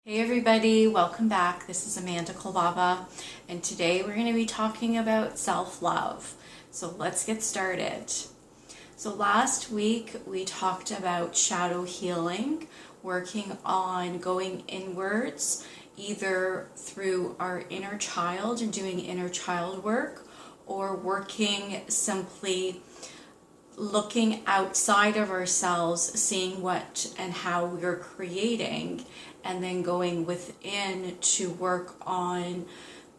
Hey everybody, welcome back. This is Amanda Kolbaba, and today we're going to be talking about self-love. So let's get started. So last week we talked about shadow healing, working on going inwards, either through our inner child and doing inner child work, or working simply looking outside of ourselves, seeing what and how we're creating, and then going within to work on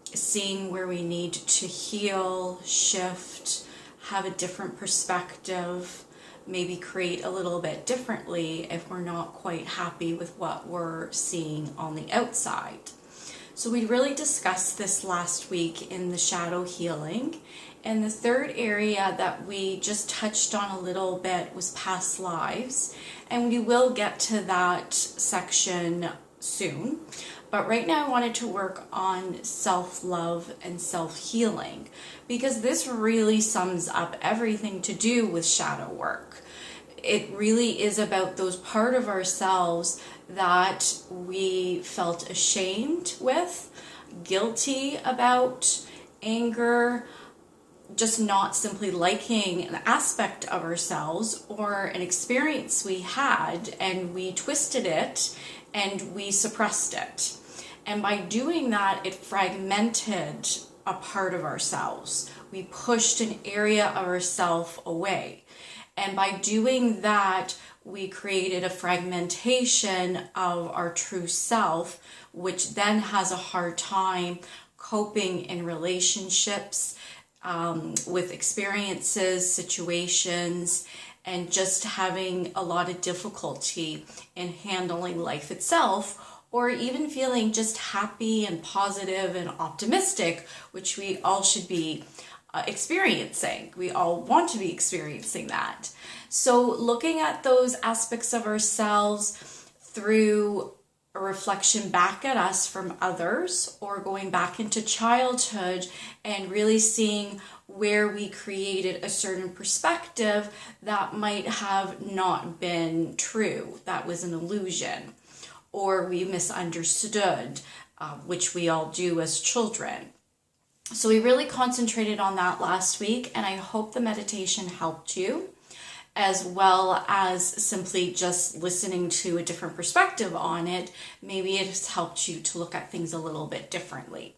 seeing where we need to heal, shift, have a different perspective, maybe create a little bit differently if we're not quite happy with what we're seeing on the outside. So we really discussed this last week in the shadow healing. And the third area that we just touched on a little bit was past lives. And we will get to that section soon. But right now I wanted to work on self-love and self-healing, because this really sums up everything to do with shadow work. It really is about those part of ourselves that we felt ashamed with, guilty about, anger, just not simply liking an aspect of ourselves or an experience we had, and we twisted it and we suppressed it. And by doing that, it fragmented a part of ourselves. We pushed an area of ourselves away. And by doing that, we created a fragmentation of our true self, which then has a hard time coping in relationships, with experiences, situations, and just having a lot of difficulty in handling life itself, or even feeling just happy and positive and optimistic, which we all should be experiencing. We all want to be experiencing that. So looking at those aspects of ourselves through a reflection back at us from others, or going back into childhood and really seeing where we created a certain perspective that might have not been true, that was an illusion, or we misunderstood, which we all do as children. So we really concentrated on that last week, and I hope the meditation helped you, as well as simply just listening to a different perspective on it. Maybe it has helped you to look at things a little bit differently.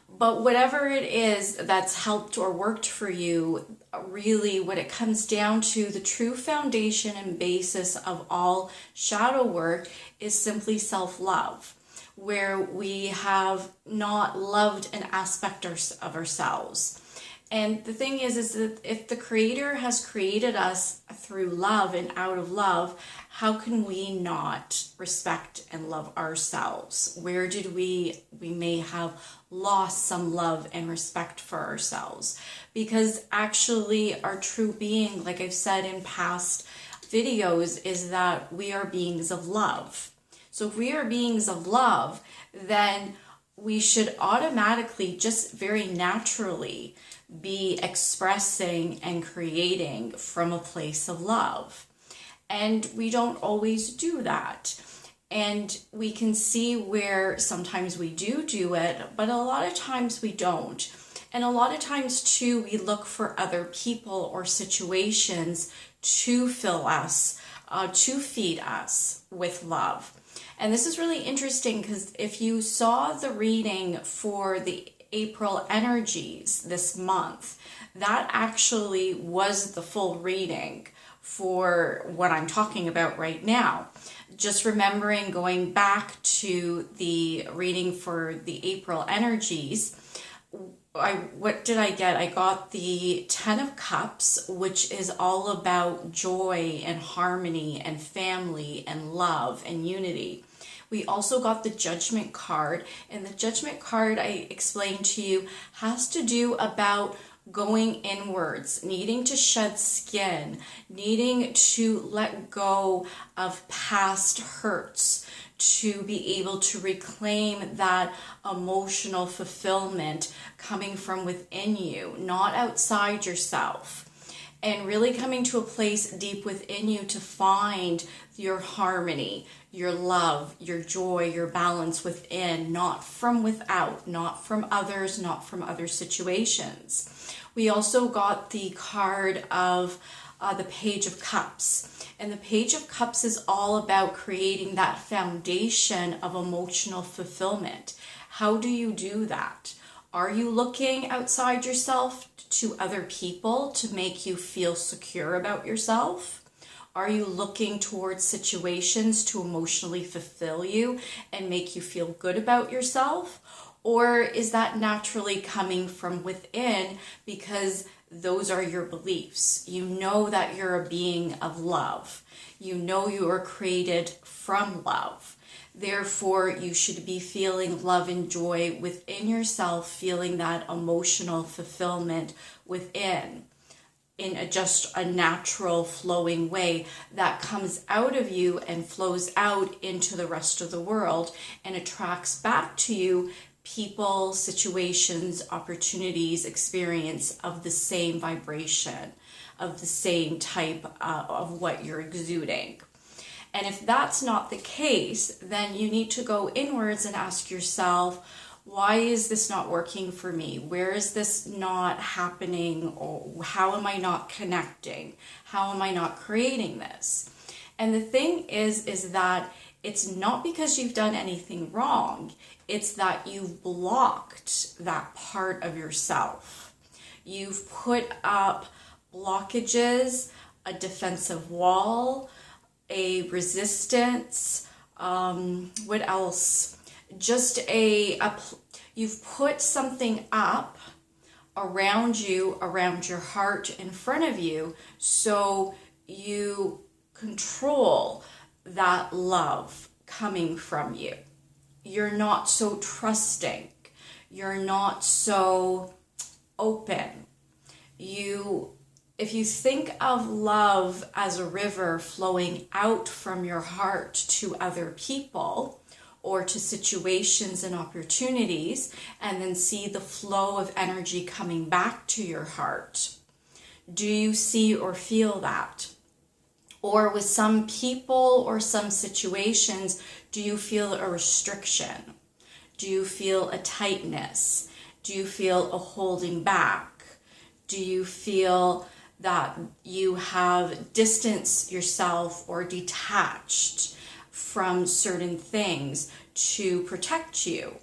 But whatever it is that's helped or worked for you, really what it comes down to, the true foundation and basis of all shadow work is simply self-love, where we have not loved an aspect of ourselves. And the thing is that if the Creator has created us through love and out of love, how can we not respect and love ourselves? Where did we may have lost some love and respect for ourselves? Because actually our true being, like I've said in past videos, is that we are beings of love. So if we are beings of love, then we should automatically, just very naturally, be expressing and creating from a place of love. And we don't always do that. And we can see where sometimes we do it, but a lot of times we don't. And a lot of times too, we look for other people or situations to fill us, to feed us with love. And this is really interesting, because if you saw the reading for the April energies this month, that actually was the full reading for what I'm talking about right now. Just remembering going back to the reading for the April energies, what did I get? I got the 10 of Cups, which is all about joy and harmony and family and love and unity. We also got the Judgment card, and the Judgment card, I explained to you, has to do about going inwards, needing to shed skin, needing to let go of past hurts, to be able to reclaim that emotional fulfillment coming from within you, not outside yourself. And really coming to a place deep within you to find your harmony, your love, your joy, your balance within, not from without, not from others, not from other situations. We also got the card of the Page of Cups. And the Page of Cups is all about creating that foundation of emotional fulfillment. How do you do that? Are you looking outside yourself to other people to make you feel secure about yourself? Are you looking towards situations to emotionally fulfill you and make you feel good about yourself? Or is that naturally coming from within because those are your beliefs? You know that you're a being of love. You know you are created from love. Therefore, you should be feeling love and joy within yourself, feeling that emotional fulfillment within in just a natural flowing way that comes out of you and flows out into the rest of the world and attracts back to you people, situations, opportunities, experience of the same vibration, of the same type of what you're exuding. And if that's not the case, then you need to go inwards and ask yourself, why is this not working for me? Where is this not happening? Or how am I not connecting? How am I not creating this? And the thing is that it's not because you've done anything wrong. It's that you've blocked that part of yourself. You've put up blockages, a defensive wall, a resistance, what else? Just you've put something up around you, around your heart, in front of you, so you control that love coming from you. You're not so trusting. You're not so open. If you think of love as a river flowing out from your heart to other people or to situations and opportunities, and then see the flow of energy coming back to your heart, do you see or feel that? Or with some people or some situations, do you feel a restriction? Do you feel a tightness? Do you feel a holding back? Do you feel that you have distanced yourself or detached from certain things to protect you,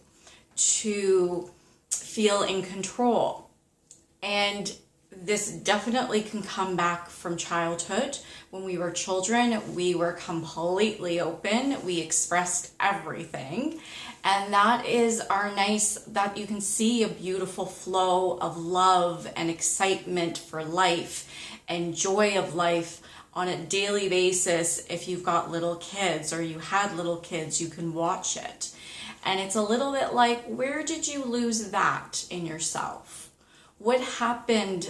to feel in control? And this definitely can come back from childhood. When we were children, we were completely open. We expressed everything. And that is that you can see a beautiful flow of love and excitement for life and joy of life on a daily basis. If you've got little kids or you had little kids, you can watch it. And it's a little bit like, where did you lose that in yourself? What happened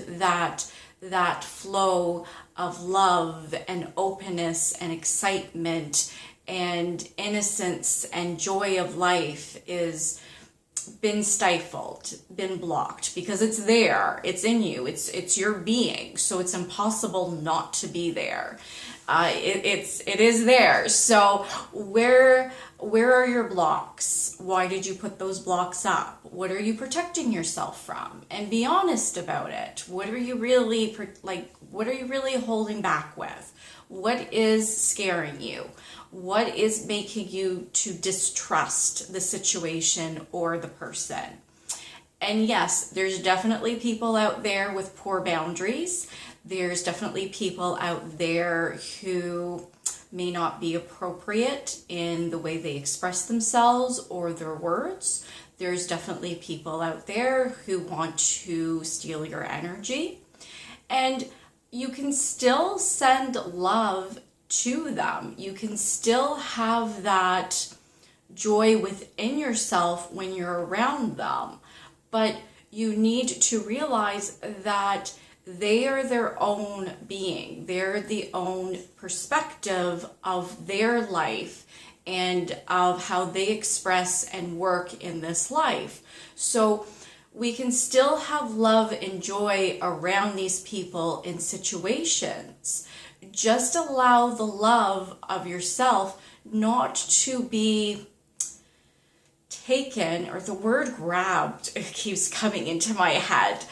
that flow of love and openness and excitement and innocence and joy of life is been stifled, been blocked? Because it's there, it's in you, it's your being, so it's impossible not to be there. It is there. So where are your blocks? Why did you put those blocks up? What are you protecting yourself from? And be honest about it. What are you really holding back with? What is scaring you? What is making you to distrust the situation or the person? And yes, there's definitely people out there with poor boundaries. There's definitely people out there who may not be appropriate in the way they express themselves or their words. There's definitely people out there who want to steal your energy. And you can still send love to them. You can still have that joy within yourself when you're around them. But you need to realize that they are their own being. They're the own perspective of their life and of how they express and work in this life. So we can still have love and joy around these people in situations. Just allow the love of yourself not to be taken, or the word grabbed keeps coming into my head.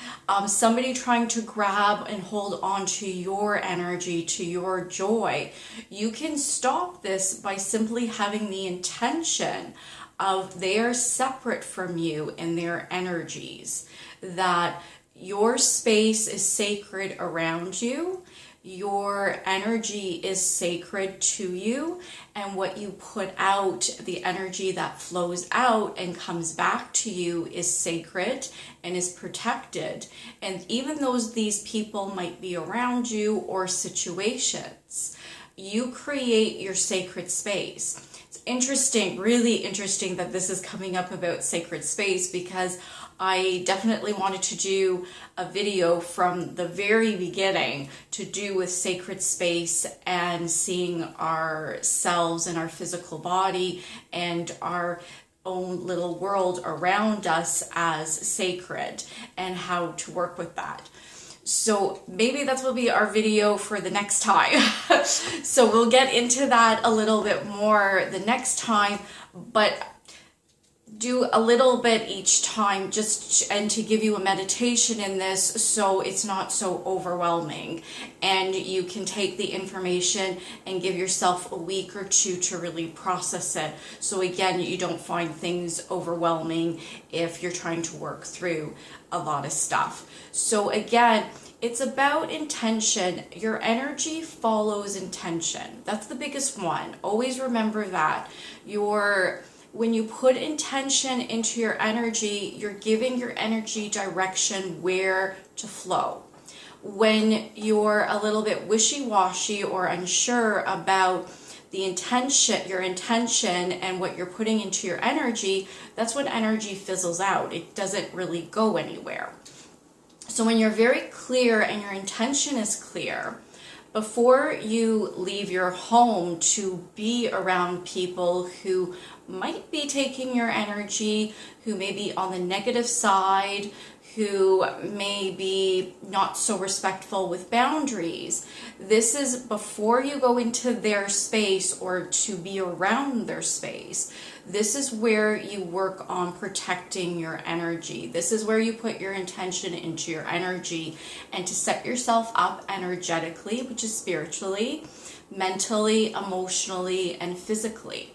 Somebody trying to grab and hold on to your energy, to your joy. You can stop this by simply having the intention of they are separate from you in their energies, that your space is sacred around you. Your energy is sacred to you, and what you put out, the energy that flows out and comes back to you, is sacred and is protected. And even though these people might be around you or situations, you create your sacred space. It's interesting, really interesting that this is coming up about sacred space, because I definitely wanted to do a video from the very beginning to do with sacred space and seeing ourselves and our physical body and our own little world around us as sacred, and how to work with that. So maybe that will be our video for the next time. So we'll get into that a little bit more the next time, but do a little bit each time, and to give you a meditation in this, so it's not so overwhelming, and you can take the information and give yourself a week or two to really process it. So again, you don't find things overwhelming if you're trying to work through a lot of stuff. So again, it's about intention. Your energy follows intention. That's the biggest one. Always remember that. When you put intention into your energy, you're giving your energy direction where to flow. When you're a little bit wishy-washy or unsure about your intention and what you're putting into your energy, that's when energy fizzles out. It doesn't really go anywhere. So when you're very clear and your intention is clear, before you leave your home to be around people who might be taking your energy, who may be on the negative side, who may be not so respectful with boundaries. This is before you go into their space or to be around their space. This is where you work on protecting your energy. This is where you put your intention into your energy, and to set yourself up energetically, which is spiritually, mentally, emotionally, and physically.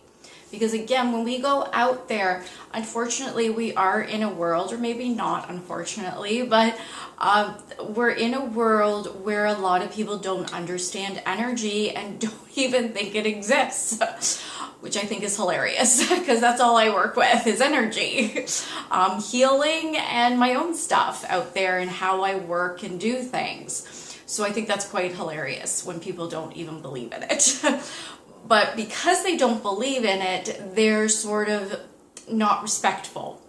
Because again, when we go out there, unfortunately, we are in a world, or maybe not unfortunately, but we're in a world where a lot of people don't understand energy and don't even think it exists, which I think is hilarious, because that's all I work with is energy, healing, and my own stuff out there and how I work and do things. So I think that's quite hilarious when people don't even believe in it. But because they don't believe in it, they're sort of not respectful.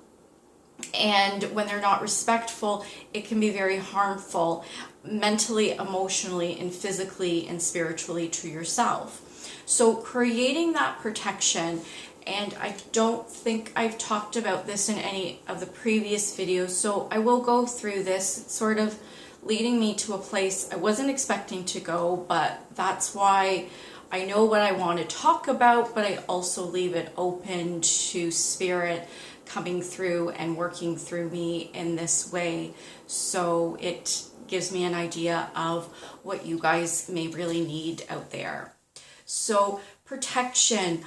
And when they're not respectful, it can be very harmful mentally, emotionally, and physically and spiritually to yourself. So creating that protection, and I don't think I've talked about this in any of the previous videos, so I will go through this. It's sort of leading me to a place I wasn't expecting to go, but that's why I know what I want to talk about, but I also leave it open to spirit coming through and working through me in this way. So it gives me an idea of what you guys may really need out there. So protection,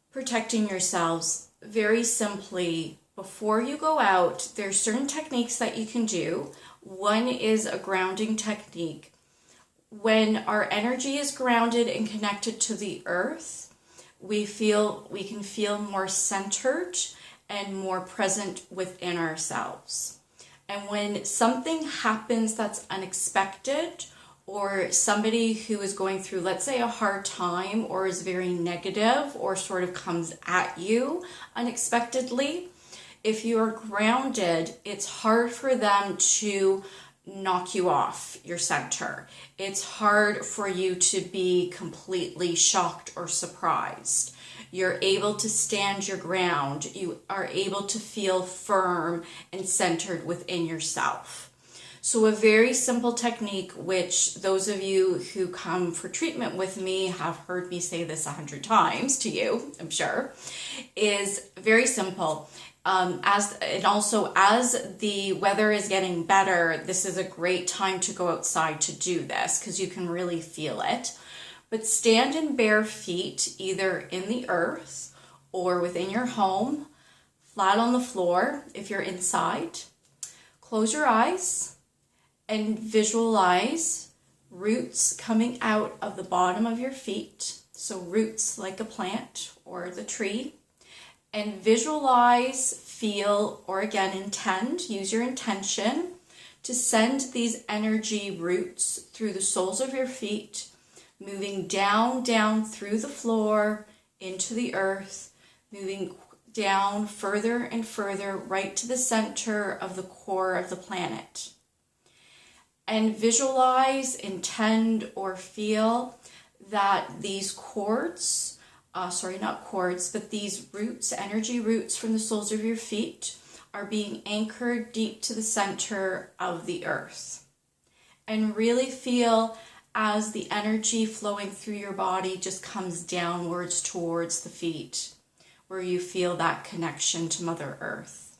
protecting yourselves very simply. Before you go out, there's certain techniques that you can do. One is a grounding technique. When our energy is grounded and connected to the earth, we can feel more centered and more present within ourselves. And when something happens that's unexpected, or somebody who is going through, let's say, a hard time, or is very negative, or sort of comes at you unexpectedly, if you're grounded, it's hard for them to knock you off your center. It's hard for you to be completely shocked or surprised. You're able to stand your ground. You are able to feel firm and centered within yourself. So a very simple technique, which those of you who come for treatment with me have heard me say this 100 times to you, I'm sure, is very simple. As the weather is getting better, this is a great time to go outside to do this because you can really feel it. But stand in bare feet, either in the earth or within your home, flat on the floor if you're inside. Close your eyes and visualize roots coming out of the bottom of your feet. So roots like a plant or the tree. And visualize, feel, or again intend, use your intention to send these energy roots through the soles of your feet, moving down through the floor into the earth, moving down further and further right to the center of the core of the planet. And visualize, intend, or feel that these cords, these roots, energy roots from the soles of your feet are being anchored deep to the center of the earth. And really feel as the energy flowing through your body just comes downwards towards the feet, where you feel that connection to Mother Earth.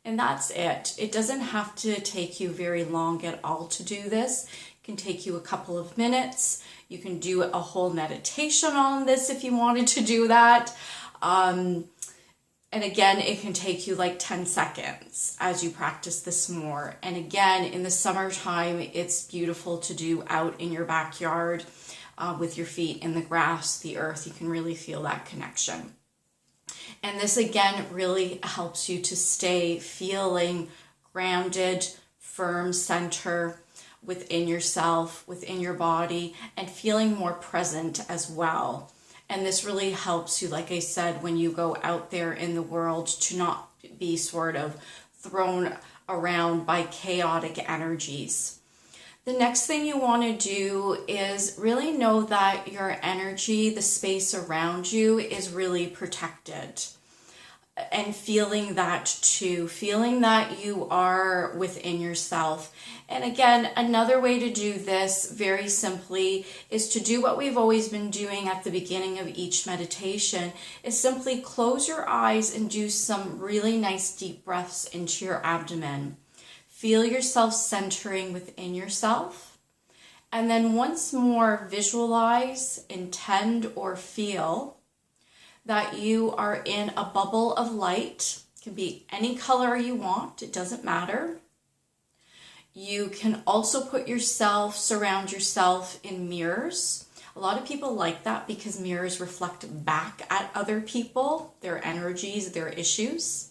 And that's it. It doesn't have to take you very long at all to do this. It can take you a couple of minutes. You can do a whole meditation on this if you wanted to do that. And again, it can take you like 10 seconds as you practice this more. And again, in the summertime, it's beautiful to do out in your backyard with your feet in the grass, the earth. You can really feel that connection. And this again really helps you to stay feeling grounded, firm center within yourself, within your body, and feeling more present as well. And this really helps you, like I said, when you go out there in the world to not be sort of thrown around by chaotic energies. The next thing you want to do is really know that your energy, the space around you, is really protected. And feeling that too, feeling that you are within yourself. And again, another way to do this very simply is to do what we've always been doing at the beginning of each meditation, is simply close your eyes and do some really nice deep breaths into your abdomen. Feel yourself centering within yourself. And then once more, visualize, intend, or feel that you are in a bubble of light. It can be any color you want, it doesn't matter. You can also surround yourself in mirrors. A lot of people like that because mirrors reflect back at other people, their energies, their issues.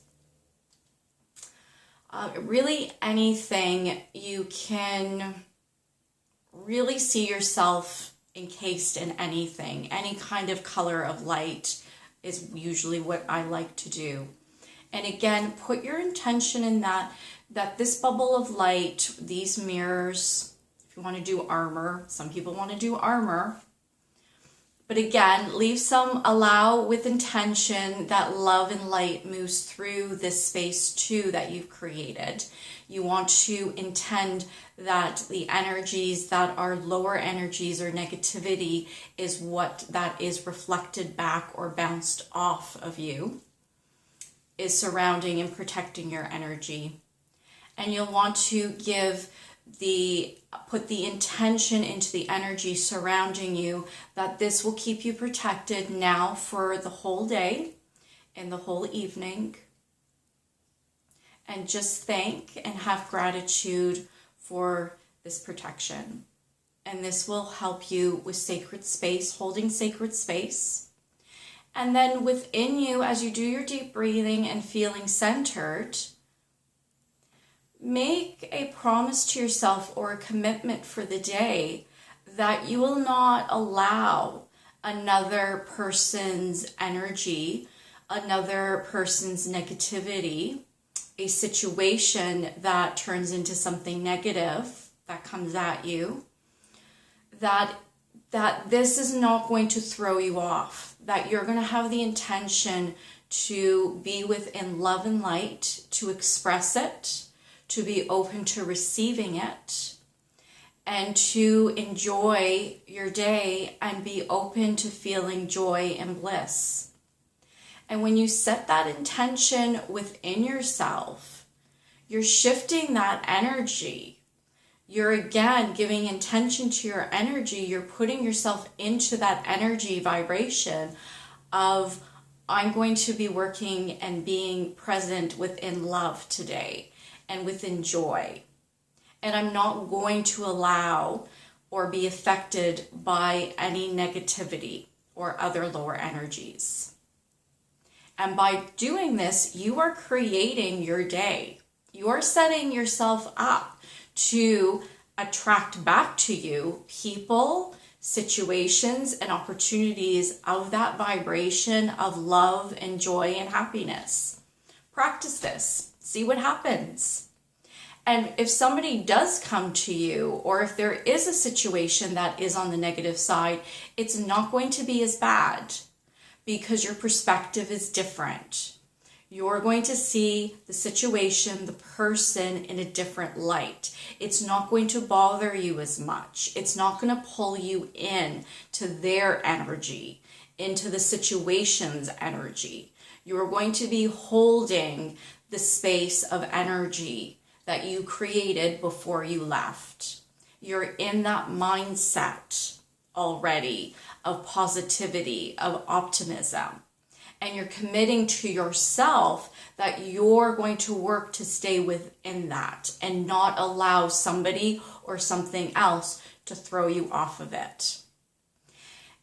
Really anything you can really see yourself encased in anything, any kind of color of light is usually what I like to do. And again, put your intention in that this bubble of light, these mirrors, if you want to do armor, some people want to do armor. But again, allow with intention that love and light moves through this space too that you've created. You want to intend that the energies that are lower energies or negativity is what that is reflected back or bounced off of you, is surrounding and protecting your energy. And you'll want to put the intention into the energy surrounding you that this will keep you protected now for the whole day and the whole evening. And just thank and have gratitude for this protection. And this will help you with sacred space, holding sacred space. And then within you, as you do your deep breathing and feeling centered, make a promise to yourself or a commitment for the day that you will not allow another person's energy, another person's negativity, a situation that turns into something negative that comes at you, that this is not going to throw you off, that you're going to have the intention to be within love and light, to express it, to be open to receiving it, and to enjoy your day and be open to feeling joy and bliss. And when you set that intention within yourself, you're shifting that energy. You're again giving intention to your energy. You're putting yourself into that energy vibration of, I'm going to be working and being present within love today and within joy. And I'm not going to allow or be affected by any negativity or other lower energies. And by doing this, you are creating your day. You are setting yourself up to attract back to you people, situations, and opportunities of that vibration of love and joy and happiness. Practice this. See what happens. And if somebody does come to you, or if there is a situation that is on the negative side, it's not going to be as bad because your perspective is different. You're going to see the situation, the person in a different light. It's not going to bother you as much. It's not going to pull you in to their energy, into the situation's energy. You're going to be holding the space of energy that you created before you left. You're in that mindset already of positivity, of optimism. And you're committing to yourself that you're going to work to stay within that and not allow somebody or something else to throw you off of it.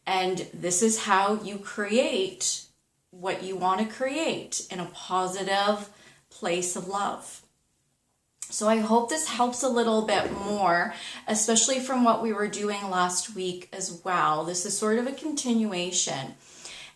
And this is how you create what you want to create in a positive place of love. So I hope this helps a little bit more, especially from what we were doing last week as well. This is sort of a continuation.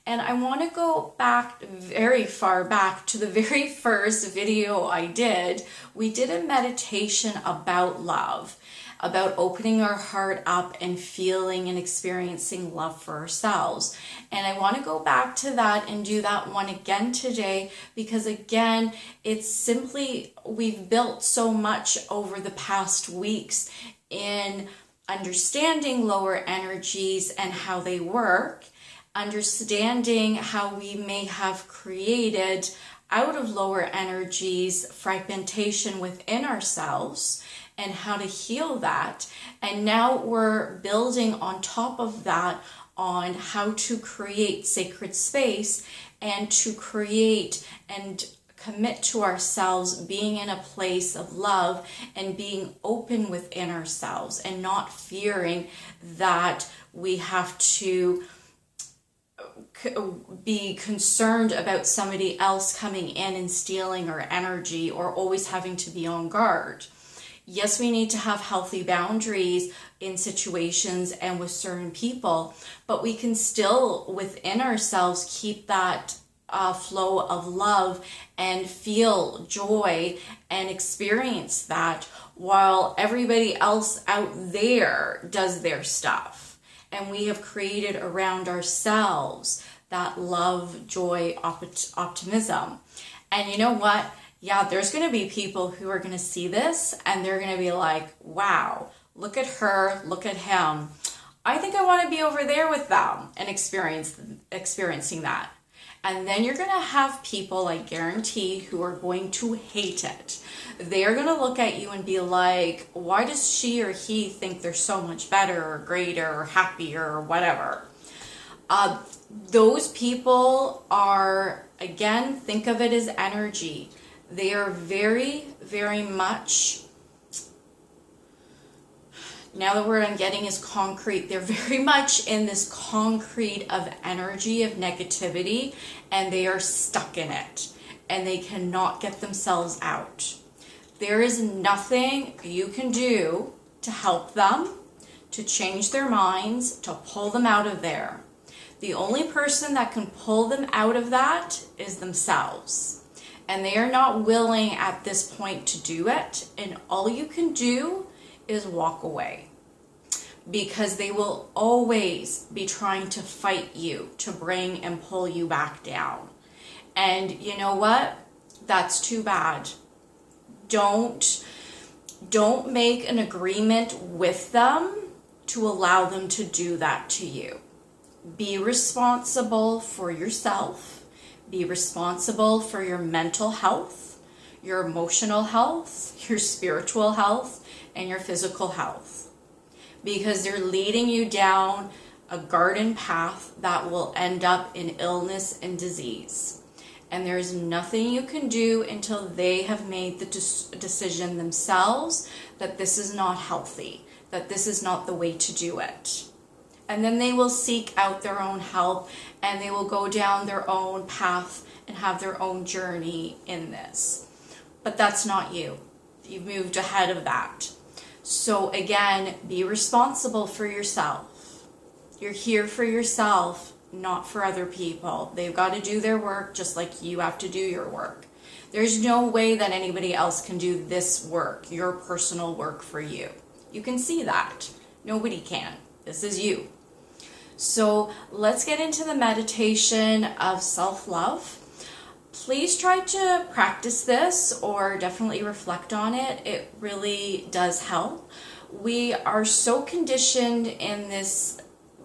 And I want to go back, very far back, to the very first video I did. We did a meditation about love, about opening our heart up and feeling and experiencing love for ourselves. And I want to go back to that and do that one again today, because again, it's simply, we've built so much over the past weeks in understanding lower energies and how they work, understanding how we may have created out of lower energies fragmentation within ourselves and how to heal that. And now we're building on top of that on how to create sacred space and to create and commit to ourselves being in a place of love and being open within ourselves and not fearing that we have to be concerned about somebody else coming in and stealing our energy or always having to be on guard. Yes, we need to have healthy boundaries in situations and with certain people, but we can still within ourselves keep that flow of love and feel joy and experience that while everybody else out there does their stuff. And we have created around ourselves that love, joy, optimism. And you know what? Yeah, there's going to be people who are going to see this and they're going to be like, wow, look at her, look at him. I think I want to be over there with them and experiencing that. And then you're going to have people, I guarantee, who are going to hate it. They're going to look at you and be like, why does she or he think they're so much better or greater or happier or whatever? Those people are, again, think of it as energy. They are very, very much, now that we're getting is concrete, they're very much in this concrete of energy, of negativity, and they are stuck in it, and they cannot get themselves out. There is nothing you can do to help them, to change their minds, to pull them out of there. The only person that can pull them out of that is themselves. And they are not willing at this point to do it, and all you can do is walk away, because they will always be trying to fight you to bring and pull you back down. And you know what? That's too bad, Don't make an agreement with them to allow them to do that to you. Be responsible for yourself. Be responsible for your mental health, your emotional health, your spiritual health, and your physical health. Because they're leading you down a garden path that will end up in illness and disease. And there's nothing you can do until they have made the decision themselves that this is not healthy, that this is not the way to do it. And then they will seek out their own help, and they will go down their own path and have their own journey in this. But that's not you. You've moved ahead of that. So again, be responsible for yourself. You're here for yourself, not for other people. They've got to do their work just like you have to do your work. There's no way that anybody else can do this work, your personal work for you. You can see that. Nobody can. This is you. So let's get into the meditation of self-love. Please try to practice this or definitely reflect on it. It really does help. We are so conditioned in this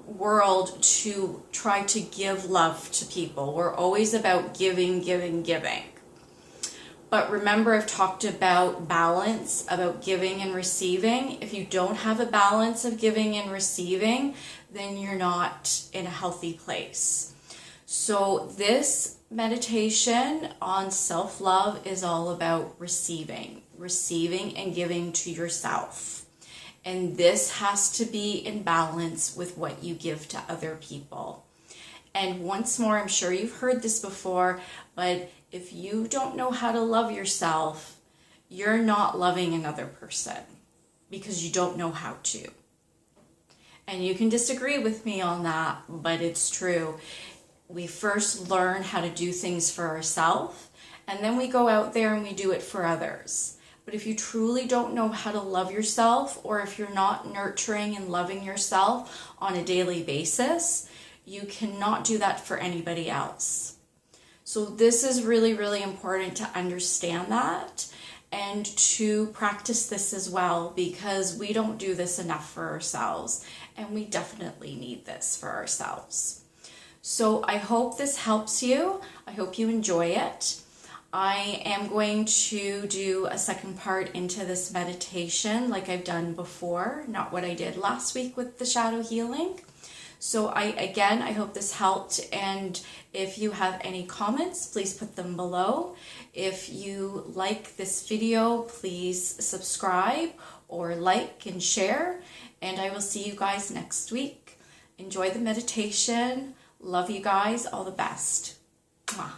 world to try to give love to people. We're always about giving, giving, giving. But remember, I've talked about balance, about giving and receiving. If you don't have a balance of giving and receiving, then you're not in a healthy place. So this meditation on self-love is all about receiving and giving to yourself. And this has to be in balance with what you give to other people. And once more, I'm sure you've heard this before, but if you don't know how to love yourself, you're not loving another person because you don't know how to. And you can disagree with me on that, but it's true. We first learn how to do things for ourselves, and then we go out there and we do it for others. But if you truly don't know how to love yourself, or if you're not nurturing and loving yourself on a daily basis, you cannot do that for anybody else. So this is really, really important to understand that and to practice this as well, because we don't do this enough for ourselves, and we definitely need this for ourselves. So I hope this helps you. I hope you enjoy it. I am going to do a second part into this meditation like I've done before, not what I did last week with the shadow healing. So I hope this helped, and if you have any comments, please put them below. If you like this video, please subscribe or like and share, and I will see you guys next week. Enjoy the meditation. Love you guys. All the best. Mwah.